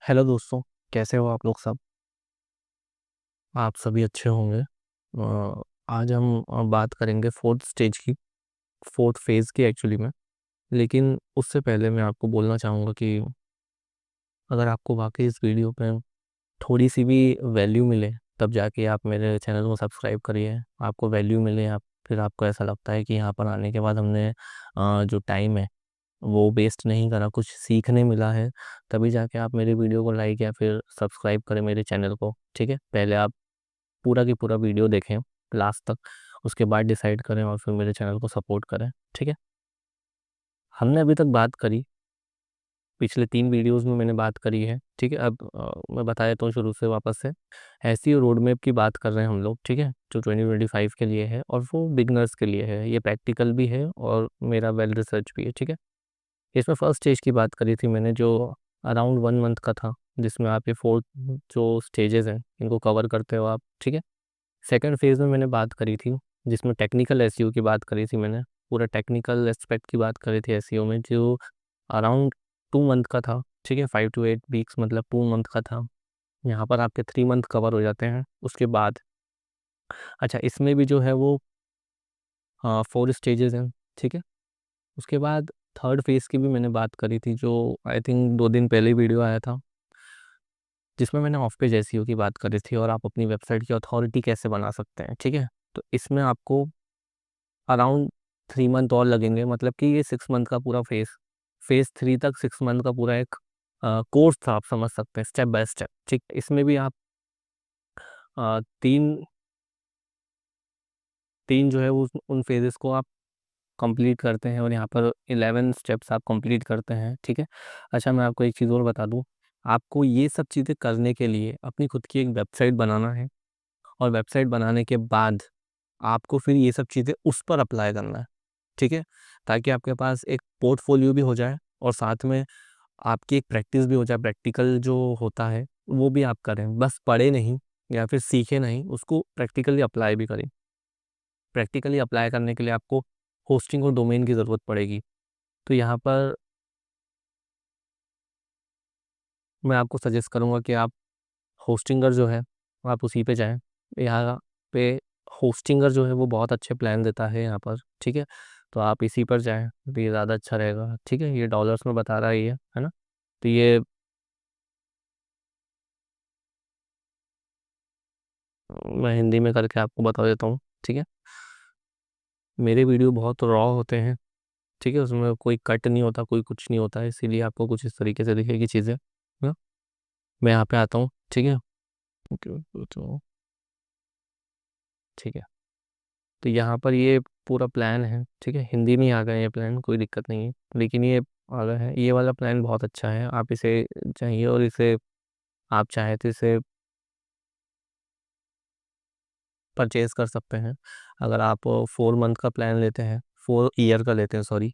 Hello दोस्तों। कैसे हो आप लोग सब? आप सभी अच्छे होंगे। आज हम बात करेंगे फोर्थ स्टेज की, फोर्थ फेज़ की एक्चुअली में। लेकिन उससे पहले मैं आपको बोलना चाहूँगा कि अगर आपको वाकई इस वीडियो पे थोड़ी सी भी वैल्यू मिले तब जाके आप मेरे चैनल को सब्सक्राइब करिए। आपको वैल्यू मिले, आप फिर आपको ऐसा लगता है कि यहाँ पर आने के बाद हमने जो टाइम है वो वेस्ट नहीं करा, कुछ सीखने मिला है, तभी जाके आप मेरे वीडियो को लाइक या फिर सब्सक्राइब करें मेरे चैनल को। ठीक है, पहले आप पूरा की पूरा वीडियो देखें लास्ट तक, उसके बाद डिसाइड करें और फिर मेरे चैनल को सपोर्ट करें। ठीक है, हमने अभी तक बात करी, पिछले 3 वीडियोस में मैंने बात करी है। ठीक है, अब मैं बता देता हूँ शुरू से वापस से। ऐसी रोड मैप की बात कर रहे हैं हम लोग, ठीक है, जो 2025 के लिए है और वो बिगनर्स के लिए है। ये प्रैक्टिकल भी है और मेरा वेल रिसर्च भी है। ठीक है, इसमें फर्स्ट स्टेज की बात करी थी मैंने, जो अराउंड 1 मंथ का था, जिसमें आप ये फोर्थ जो स्टेजेस हैं इनको कवर करते हो आप। ठीक है, सेकंड फेज़ में मैंने बात करी थी जिसमें टेक्निकल एसईओ की बात करी थी मैंने, पूरा टेक्निकल एस्पेक्ट की बात करी थी एसईओ में, जो अराउंड 2 मंथ का था। ठीक है, 5 to 8 वीक्स मतलब 2 मंथ का था। यहाँ पर आपके 3 मंथ कवर हो जाते हैं उसके बाद। अच्छा, इसमें भी जो है वो 4 स्टेजेस हैं। ठीक है, उसके बाद थर्ड फेज़ की भी मैंने बात करी थी, जो आई थिंक 2 दिन पहले वीडियो आया था, जिसमें मैंने ऑफ पेज एसईओ की बात करी थी और आप अपनी वेबसाइट की अथॉरिटी कैसे बना सकते हैं। ठीक है, तो इसमें आपको अराउंड 3 मंथ और लगेंगे, मतलब कि ये 6 मंथ का पूरा फेज 3 तक 6 मंथ का पूरा एक कोर्स था, आप समझ सकते हैं, स्टेप बाय स्टेप। ठीक, इसमें भी आप तीन तीन जो है उन फेजेस को आप कंप्लीट करते हैं और यहाँ पर 11 स्टेप्स आप कंप्लीट करते हैं। ठीक है, अच्छा मैं आपको एक चीज़ और बता दूँ, आपको ये सब चीज़ें करने के लिए अपनी खुद की एक वेबसाइट बनाना है और वेबसाइट बनाने के बाद आपको फिर ये सब चीज़ें उस पर अप्लाई करना है। ठीक है, ताकि आपके पास एक पोर्टफोलियो भी हो जाए और साथ में आपकी एक प्रैक्टिस भी हो जाए, प्रैक्टिकल जो होता है वो भी आप करें, बस पढ़े नहीं या फिर सीखे नहीं, उसको प्रैक्टिकली अप्लाई भी करें। प्रैक्टिकली अप्लाई करने के लिए आपको होस्टिंग और डोमेन की ज़रूरत पड़ेगी। तो यहाँ पर मैं आपको सजेस्ट करूँगा कि आप होस्टिंगर जो है आप उसी पे जाएँ। यहाँ पे होस्टिंगर जो है वो बहुत अच्छे प्लान देता है यहाँ पर। ठीक है, तो आप इसी पर जाएँ, तो ये ज़्यादा अच्छा रहेगा। ठीक है, ये डॉलर्स में बता रहा है ये, है ना? तो ये मैं हिंदी में करके आपको बता देता हूँ। ठीक है, मेरे वीडियो बहुत रॉ होते हैं। ठीक है, उसमें कोई कट नहीं होता, कोई कुछ नहीं होता है, इसीलिए आपको कुछ इस तरीके से दिखेगी चीज़ें। हाँ, मैं यहाँ पे आता हूँ। ठीक है, तो ठीक है, तो यहाँ पर ये पूरा प्लान है। ठीक है, हिंदी में ही आ गया ये प्लान, कोई दिक्कत नहीं है, लेकिन ये आ गया है, ये वाला प्लान बहुत अच्छा है, आप इसे चाहिए और इसे आप चाहे तो इसे परचेज कर सकते हैं। अगर आप 4 मंथ का प्लान लेते हैं, 4 ईयर का लेते हैं, सॉरी,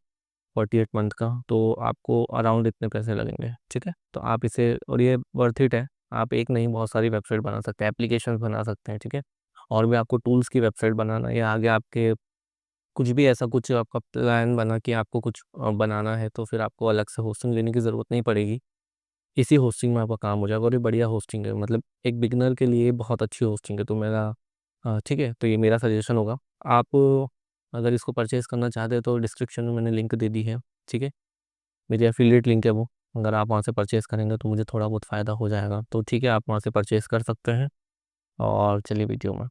48 मंथ का, तो आपको अराउंड इतने पैसे लगेंगे। ठीक है, तो आप इसे, और ये वर्थ इट है। आप एक नहीं बहुत सारी वेबसाइट बना सकते हैं, एप्लीकेशन बना सकते हैं। ठीक है, और भी आपको टूल्स की वेबसाइट बनाना है या आगे आपके कुछ भी ऐसा कुछ आपका प्लान बना कि आपको कुछ बनाना है, तो फिर आपको अलग से होस्टिंग लेने की ज़रूरत नहीं पड़ेगी। इसी होस्टिंग में आपका काम हो जाएगा और ये बढ़िया होस्टिंग है, मतलब एक बिगनर के लिए बहुत अच्छी होस्टिंग है। तो मेरा ठीक है, तो ये मेरा सजेशन होगा। आप अगर इसको परचेज़ करना चाहते हैं तो डिस्क्रिप्शन में मैंने लिंक दे दी है। ठीक है, मेरी एफिलिएट लिंक है वो, अगर आप वहाँ से परचेज़ करेंगे तो मुझे थोड़ा बहुत फ़ायदा हो जाएगा। तो ठीक है, आप वहाँ से परचेज़ कर सकते हैं। और चलिए वीडियो में,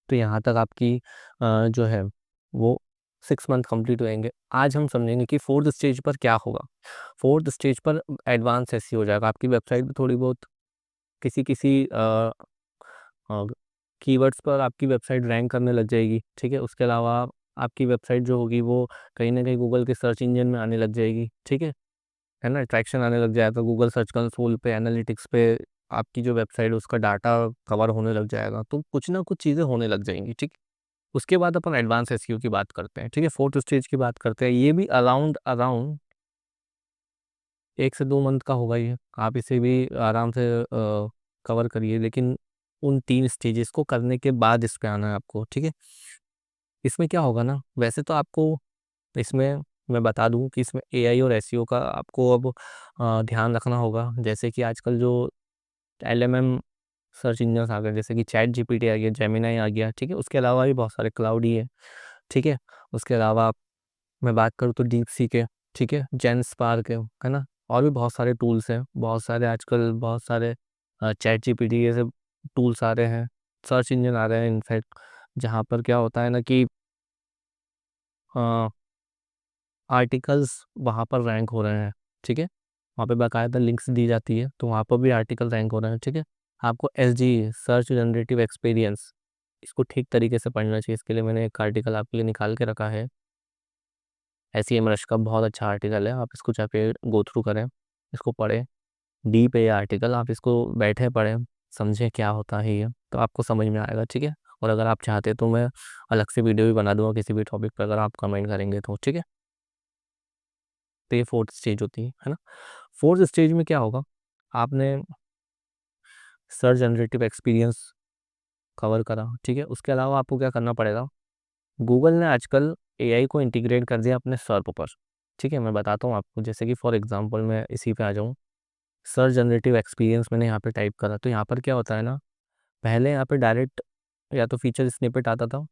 तो यहाँ तक आपकी जो है वो 6 मंथ कंप्लीट होएंगे। आज हम समझेंगे कि फोर्थ स्टेज पर क्या होगा। फोर्थ स्टेज पर एडवांस ऐसी हो जाएगा, आपकी वेबसाइट भी थोड़ी बहुत किसी किसी कीवर्ड्स पर आपकी वेबसाइट रैंक करने लग जाएगी। ठीक है, उसके अलावा आपकी वेबसाइट जो होगी वो कहीं ना कहीं गूगल के सर्च इंजन में आने लग जाएगी। ठीक है ना, ट्रैक्शन आने लग जाएगा गूगल सर्च कंसोल पे, एनालिटिक्स पे, आपकी जो वेबसाइट है उसका डाटा कवर होने लग जाएगा, तो कुछ ना कुछ चीज़ें होने लग जाएंगी। ठीक, उसके बाद अपन एडवांस एसईओ की बात करते हैं। ठीक है, फोर्थ स्टेज की बात करते हैं, ये भी अराउंड अराउंड 1 से 2 मंथ का होगा ये। आप इसे भी आराम से कवर करिए, लेकिन उन 3 स्टेजेस को करने के बाद इस पे आना है आपको। ठीक है, इसमें क्या होगा ना, वैसे तो आपको इसमें मैं बता दूं कि इसमें एआई और एसईओ का आपको अब ध्यान रखना होगा। जैसे कि आजकल जो एलएमएम सर्च इंजन आ गए, जैसे कि चैट जीपीटी आ गया, जेमिनाई आ गया, ठीक है। उसके अलावा भी बहुत सारे क्लाउडी है, ठीक है। उसके अलावा मैं बात करूँ तो डीप सी के, ठीक है, जेन स्पार्क है ना। और भी बहुत सारे टूल्स हैं, बहुत सारे आजकल बहुत सारे चैट जीपीटी ये सब टूल्स आ रहे हैं, सर्च इंजन आ रहे हैं इनफैक्ट, जहाँ पर क्या होता है ना कि आर्टिकल्स वहाँ पर रैंक हो रहे हैं, ठीक है। वहाँ पे बाकायदा लिंक्स दी जाती है, तो वहाँ पर भी आर्टिकल रैंक हो रहे हैं, ठीक है। आपको S G search generative experience इसको ठीक तरीके से पढ़ना चाहिए। इसके लिए मैंने एक आर्टिकल आपके लिए निकाल के रखा है, एस सी एम रश का बहुत अच्छा आर्टिकल है, आप इसको जाके गो थ्रू करें, इसको पढ़ें। डीप है ये आर्टिकल, आप इसको बैठे पढ़ें, समझें क्या होता है ये, तो आपको समझ में आएगा, ठीक है। और अगर आप चाहते तो मैं अलग से वीडियो भी बना दूंगा किसी भी टॉपिक पर, अगर आप कमेंट करेंगे तो, ठीक है। तो ये फोर्थ स्टेज होती है ना। फोर्थ स्टेज में क्या होगा, आपने सर्च जनरेटिव एक्सपीरियंस कवर करा, ठीक है। उसके अलावा आपको क्या करना पड़ेगा, गूगल ने आजकल एआई को इंटीग्रेट कर दिया अपने सर्प पर, ठीक है। मैं बताता हूँ आपको, जैसे कि फॉर एग्जांपल मैं इसी पे आ जाऊँ, सर्च जनरेटिव एक्सपीरियंस मैंने यहाँ पे टाइप करा, तो यहाँ पर क्या होता है ना, पहले यहाँ पे डायरेक्ट या तो फीचर स्निपेट आता था,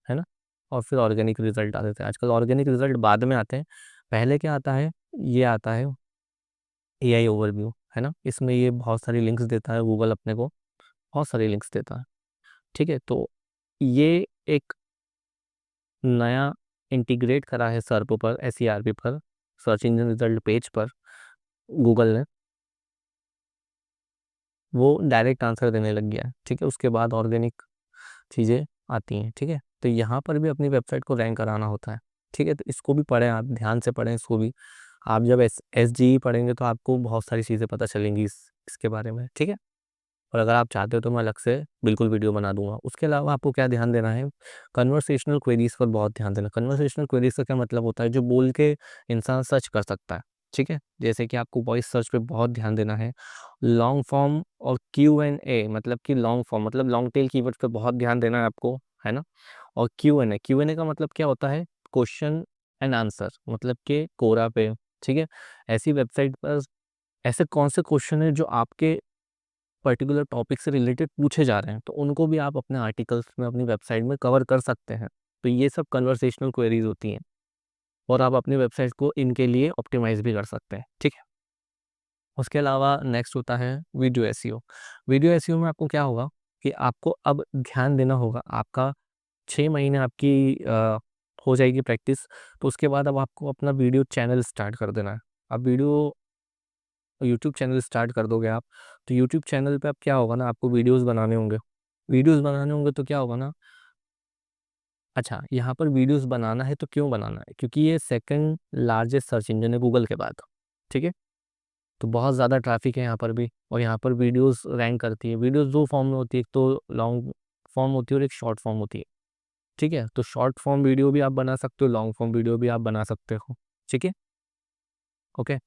है ना, और फिर ऑर्गेनिक रिजल्ट आते थे। आजकल ऑर्गेनिक रिजल्ट बाद में आते हैं, पहले क्या आता है, ये आता है एआई ओवरव्यू, है ना। इसमें ये बहुत सारी लिंक्स देता है गूगल अपने को, बहुत सारी लिंक्स देता है, ठीक है। तो ये एक नया इंटीग्रेट करा है सर्प पर, एसईआरपी पर, सर्च इंजन रिजल्ट पेज पर गूगल ने, वो डायरेक्ट आंसर देने लग गया है, ठीक है। उसके बाद ऑर्गेनिक चीज़ें आती हैं, ठीक है। तो यहाँ पर भी अपनी वेबसाइट को रैंक कराना होता है, ठीक है। तो इसको भी पढ़ें, आप ध्यान से पढ़ें इसको भी। आप जब एस जी पढ़ेंगे तो आपको बहुत सारी चीज़ें पता चलेंगी इसके बारे में, ठीक है। और अगर आप चाहते हो तो मैं अलग से बिल्कुल वीडियो बना दूंगा। उसके अलावा आपको क्या ध्यान देना है, कन्वर्सेशनल क्वेरीज पर बहुत ध्यान देना। कन्वर्सेशनल क्वेरीज का क्या मतलब होता है, जो बोल के इंसान सर्च कर सकता है, ठीक है। जैसे कि आपको वॉइस सर्च पे बहुत ध्यान देना है। लॉन्ग फॉर्म और Q&A, मतलब कि लॉन्ग फॉर्म मतलब लॉन्ग टेल कीवर्ड्स पे बहुत ध्यान देना है आपको, है ना। और Q&A का मतलब क्या होता है, क्वेश्चन एंड आंसर, मतलब कि कोरा पे, ठीक है। ऐसी वेबसाइट पर ऐसे कौन से क्वेश्चन है जो आपके पर्टिकुलर टॉपिक से रिलेटेड पूछे जा रहे हैं, तो उनको भी आप अपने आर्टिकल्स में, अपनी वेबसाइट में कवर कर सकते हैं। तो ये सब कन्वर्सेशनल क्वेरीज होती हैं, और आप अपनी वेबसाइट को इनके लिए ऑप्टिमाइज भी कर सकते हैं, ठीक है। उसके अलावा नेक्स्ट होता है वीडियो एसईओ। वीडियो एसईओ में आपको क्या होगा कि आपको अब ध्यान देना होगा, आपका 6 महीने आपकी हो जाएगी प्रैक्टिस, तो उसके बाद अब आपको अपना वीडियो चैनल स्टार्ट कर देना है। अब वीडियो यूट्यूब चैनल स्टार्ट कर दोगे आप, तो यूट्यूब चैनल पे अब क्या होगा ना, आपको वीडियोस बनाने होंगे। वीडियोस बनाने होंगे तो क्या होगा ना, अच्छा यहाँ पर वीडियोस बनाना है तो क्यों बनाना है, क्योंकि ये सेकंड लार्जेस्ट सर्च इंजन है गूगल के बाद, ठीक है। तो बहुत ज़्यादा ट्रैफिक है यहाँ पर भी, और यहाँ पर वीडियोस रैंक करती है। वीडियोस दो फॉर्म में होती है, एक तो लॉन्ग फॉर्म होती है और एक शॉर्ट फॉर्म होती है, ठीक है। तो शॉर्ट फॉर्म वीडियो भी आप बना सकते हो, लॉन्ग फॉर्म वीडियो भी आप बना सकते हो, ठीक है, ओके।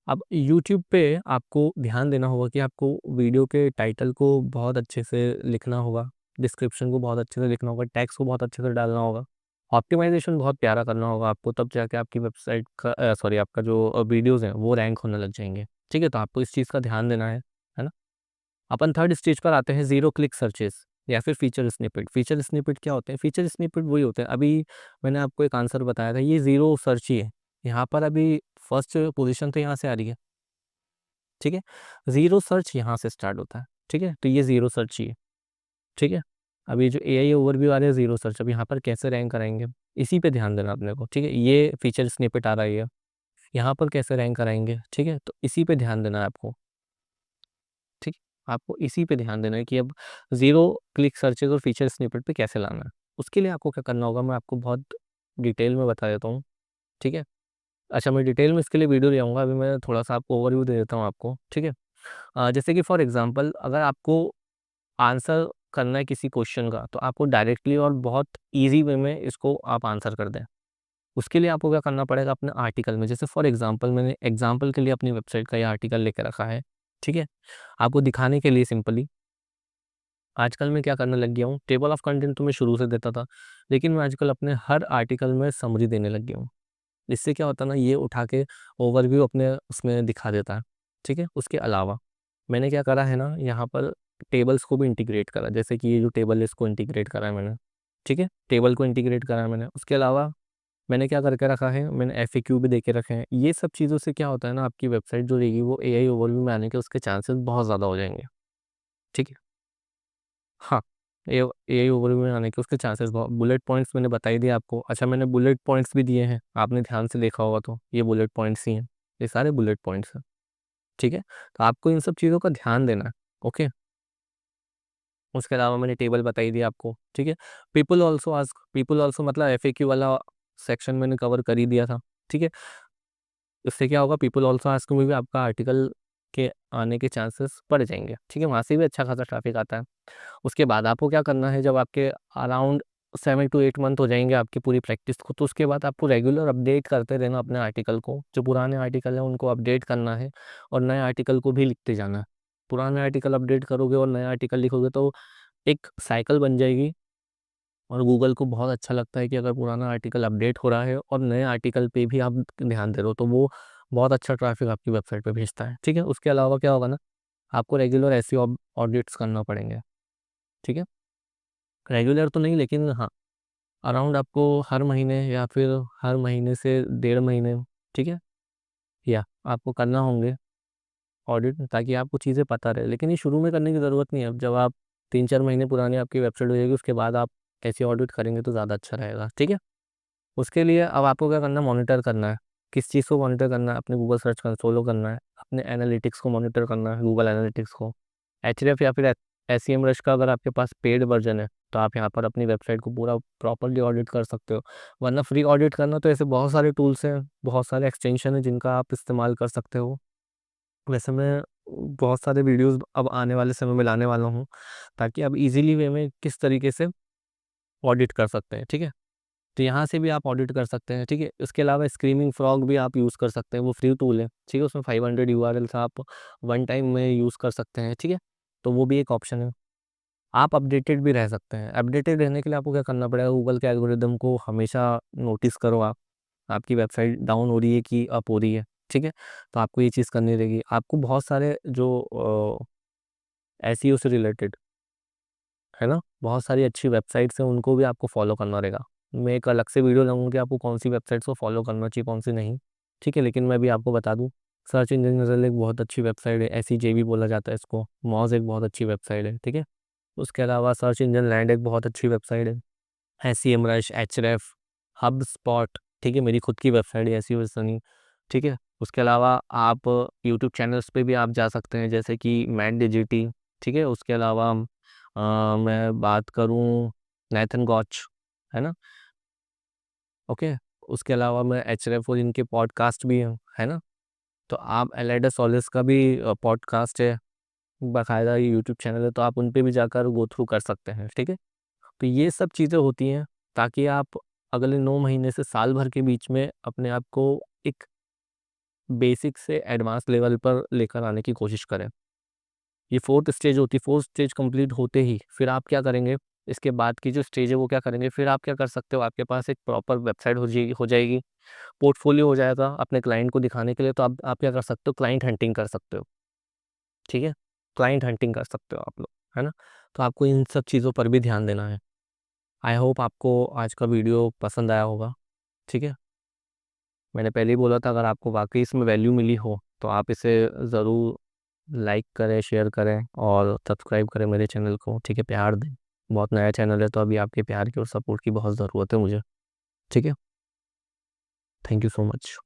अब YouTube पे आपको ध्यान देना होगा कि आपको वीडियो के टाइटल को बहुत अच्छे से लिखना होगा, डिस्क्रिप्शन को बहुत अच्छे से लिखना होगा, टैग्स को बहुत अच्छे से डालना होगा, ऑप्टिमाइजेशन बहुत प्यारा करना होगा आपको, तब जाके आपकी वेबसाइट का सॉरी आपका जो वीडियोस हैं वो रैंक होने लग जाएंगे, ठीक है। तो आपको इस चीज़ का ध्यान देना है ना। अपन थर्ड स्टेज पर आते हैं, जीरो क्लिक सर्चेस या फिर फीचर स्निपेट। फीचर स्निपेट क्या होते हैं, फीचर स्निपेट वही होते हैं, अभी मैंने आपको एक आंसर बताया था, ये जीरो सर्च ही है। यहाँ पर अभी फर्स्ट पोजीशन तो यहाँ से आ रही है, ठीक है। जीरो सर्च यहाँ से स्टार्ट होता है, ठीक है। तो ये जीरो सर्च ही है, ठीक है। अभी जो एआई ओवरव्यू आ रहा है जीरो सर्च, अब यहाँ पर कैसे रैंक कराएंगे, इसी पे ध्यान देना अपने को, ठीक है। ये फीचर स्निपेट आ रहा है, यहाँ पर कैसे रैंक कराएंगे, ठीक है। तो इसी पे ध्यान देना है आपको, ठीक है। आपको इसी पे ध्यान देना है कि अब जीरो क्लिक सर्चेज और फीचर स्निपेट पे कैसे लाना है। उसके लिए आपको क्या करना होगा, मैं आपको बहुत डिटेल में बता देता हूँ, ठीक है। अच्छा, मैं डिटेल में इसके लिए वीडियो ले आऊँगा, अभी मैं थोड़ा सा आपको ओवरव्यू दे देता हूँ आपको, ठीक है। जैसे कि फॉर एग्जांपल अगर आपको आंसर करना है किसी क्वेश्चन का, तो आपको डायरेक्टली और बहुत इजी वे में इसको आप आंसर कर दें। उसके लिए आपको क्या करना पड़ेगा, अपने आर्टिकल में, जैसे फॉर एग्जांपल मैंने एग्जांपल के लिए अपनी वेबसाइट का ये आर्टिकल लेकर रखा है, ठीक है। आपको दिखाने के लिए सिंपली, आजकल मैं क्या करने लग गया हूँ, टेबल ऑफ कंटेंट तो मैं शुरू से देता था, लेकिन मैं आजकल अपने हर आर्टिकल में समरी देने लग गया हूँ, इससे क्या होता है ना, ये उठा के ओवरव्यू अपने उसमें दिखा देता है, ठीक है। उसके अलावा मैंने क्या करा है ना, यहाँ पर टेबल्स को भी इंटीग्रेट करा, जैसे कि ये जो टेबल है इसको इंटीग्रेट करा है मैंने, ठीक है, टेबल को इंटीग्रेट करा है मैंने। उसके अलावा मैंने क्या करके रखा है, मैंने FAQ भी देके रखे हैं। ये सब चीज़ों से क्या होता है ना, आपकी वेबसाइट जो रहेगी वो AI ओवरव्यू में आने के उसके चांसेस बहुत ज़्यादा हो जाएंगे, ठीक है। हाँ, AI ओवरव्यू में आने के उसके चांसेस बहुत, बुलेट पॉइंट्स मैंने बता ही दिया आपको। अच्छा, मैंने बुलेट पॉइंट्स भी दिए हैं, आपने ध्यान से देखा होगा तो ये बुलेट पॉइंट्स ही हैं, ये सारे बुलेट पॉइंट्स हैं, ठीक है। तो आपको इन सब चीज़ों का ध्यान देना है, ओके। उसके अलावा मैंने टेबल बता ही दिया आपको, ठीक है। People also ask, people also मतलब FAQ वाला सेक्शन मैंने कवर कर ही दिया था, ठीक है। इससे क्या होगा, पीपल ऑल्सो आस्क में भी आपका आर्टिकल के आने के चांसेस बढ़ जाएंगे, ठीक है, वहाँ से भी अच्छा खासा ट्रैफिक आता है। उसके बाद आपको क्या करना है, जब आपके अराउंड 7 to 8 मंथ हो जाएंगे आपकी पूरी प्रैक्टिस को, तो उसके बाद आपको रेगुलर अपडेट करते रहना अपने आर्टिकल को। जो पुराने आर्टिकल हैं उनको अपडेट करना है और नए आर्टिकल को भी लिखते जाना है। पुराने आर्टिकल अपडेट करोगे और नए आर्टिकल लिखोगे तो एक साइकिल बन जाएगी, और गूगल को बहुत अच्छा लगता है कि अगर पुराना आर्टिकल अपडेट हो रहा है और नए आर्टिकल पे भी आप ध्यान दे रहे हो, तो वो बहुत अच्छा ट्रैफिक आपकी वेबसाइट पे भेजता है, ठीक है। उसके अलावा क्या होगा ना, आपको रेगुलर ऐसे ऑडिट्स करना पड़ेंगे, ठीक है। रेगुलर तो नहीं, लेकिन हाँ, अराउंड आपको हर महीने या फिर हर महीने से 1.5 महीने, ठीक है, या आपको करना होंगे ऑडिट, ताकि आपको चीज़ें पता रहे। लेकिन ये शुरू में करने की ज़रूरत नहीं है, अब जब आप 3-4 महीने पुरानी आपकी वेबसाइट हो जाएगी उसके बाद आप ऐसी ऑडिट करेंगे तो ज़्यादा अच्छा रहेगा, ठीक है। उसके लिए अब आपको क्या करना है, मॉनिटर करना है। किस चीज़ को मॉनिटर करना है, अपने गूगल सर्च कंसोल को करना है, अपने एनालिटिक्स को मॉनिटर करना है, गूगल एनालिटिक्स को। Href या फिर SEMrush का अगर आपके पास पेड वर्जन है तो आप यहाँ पर अपनी वेबसाइट को पूरा प्रॉपरली ऑडिट कर सकते हो। वरना फ्री ऑडिट करना तो ऐसे बहुत सारे टूल्स हैं, बहुत सारे एक्सटेंशन हैं जिनका आप इस्तेमाल कर सकते हो। वैसे मैं बहुत सारे वीडियोस अब आने वाले समय में लाने वाला हूँ, ताकि आप इजीली वे में किस तरीके से ऑडिट कर सकते हैं, ठीक है। तो यहाँ से भी आप ऑडिट कर सकते हैं, ठीक है। उसके अलावा स्क्रीमिंग फ्रॉग भी आप यूज़ कर सकते हैं, वो फ्री टूल है, ठीक है। उसमें 500 URLs आप वन टाइम में यूज़ कर सकते हैं, ठीक है। तो वो भी एक ऑप्शन है। आप अपडेटेड भी रह सकते हैं। अपडेटेड रहने के लिए आपको क्या करना पड़ेगा, गूगल के एल्गोरिदम को हमेशा नोटिस करो आप, आपकी वेबसाइट डाउन हो रही है कि अप हो रही है, ठीक है। तो आपको ये चीज़ करनी रहेगी। आपको बहुत सारे जो SEO से रिलेटेड है ना, बहुत सारी अच्छी वेबसाइट्स हैं, उनको भी आपको फॉलो करना रहेगा। मैं एक अलग से वीडियो लाऊंगा कि आपको कौन सी वेबसाइट्स को फॉलो करना चाहिए, कौन सी नहीं, ठीक है। लेकिन मैं भी आपको बता दूं, सर्च इंजन जनरल एक बहुत अच्छी वेबसाइट है, SEJ भी बोला जाता है इसको। मॉज एक बहुत अच्छी वेबसाइट है, ठीक है। उसके अलावा सर्च इंजन लैंड एक बहुत अच्छी वेबसाइट है, SEMrush, Href, हब स्पॉट, ठीक है, मेरी खुद की वेबसाइट है SEO सनी, ठीक है। उसके अलावा आप यूट्यूब चैनल्स पे भी आप जा सकते हैं, जैसे कि मैट डिजिटी, ठीक है। उसके अलावा मैं बात करूं नेथन गॉच, है ना, ओके। उसके अलावा मैं Href और इनके पॉडकास्ट भी हैं, है ना। तो आप एलाइडा सॉलिस का भी पॉडकास्ट है, बाकायदा यूट्यूब चैनल है, तो आप उन पे भी जाकर गो थ्रू कर सकते हैं, ठीक है। तो ये सब चीज़ें होती हैं ताकि आप अगले 9 महीने से साल भर के बीच में अपने आप को एक बेसिक से एडवांस लेवल पर लेकर आने की कोशिश करें। ये फोर्थ स्टेज होती है। फोर्थ स्टेज कंप्लीट होते ही फिर आप क्या करेंगे, इसके बाद की जो स्टेज है वो क्या करेंगे, फिर आप क्या कर सकते हो, आपके पास एक प्रॉपर वेबसाइट हो जाएगी, पोर्टफोलियो हो जाएगा अपने क्लाइंट को दिखाने के लिए। तो आप क्या कर सकते हो, क्लाइंट हंटिंग कर सकते हो, ठीक है। क्लाइंट हंटिंग कर सकते हो आप लोग, है ना। तो आपको इन सब चीज़ों पर भी ध्यान देना है। आई होप आपको आज का वीडियो पसंद आया होगा, ठीक है। मैंने पहले ही बोला था, अगर आपको वाकई इसमें वैल्यू मिली हो तो आप इसे ज़रूर लाइक करें, शेयर करें और सब्सक्राइब करें मेरे चैनल को, ठीक है। प्यार दें, बहुत नया चैनल है तो अभी आपके प्यार की और सपोर्ट की बहुत ज़रूरत है मुझे, ठीक है। Thank you so much.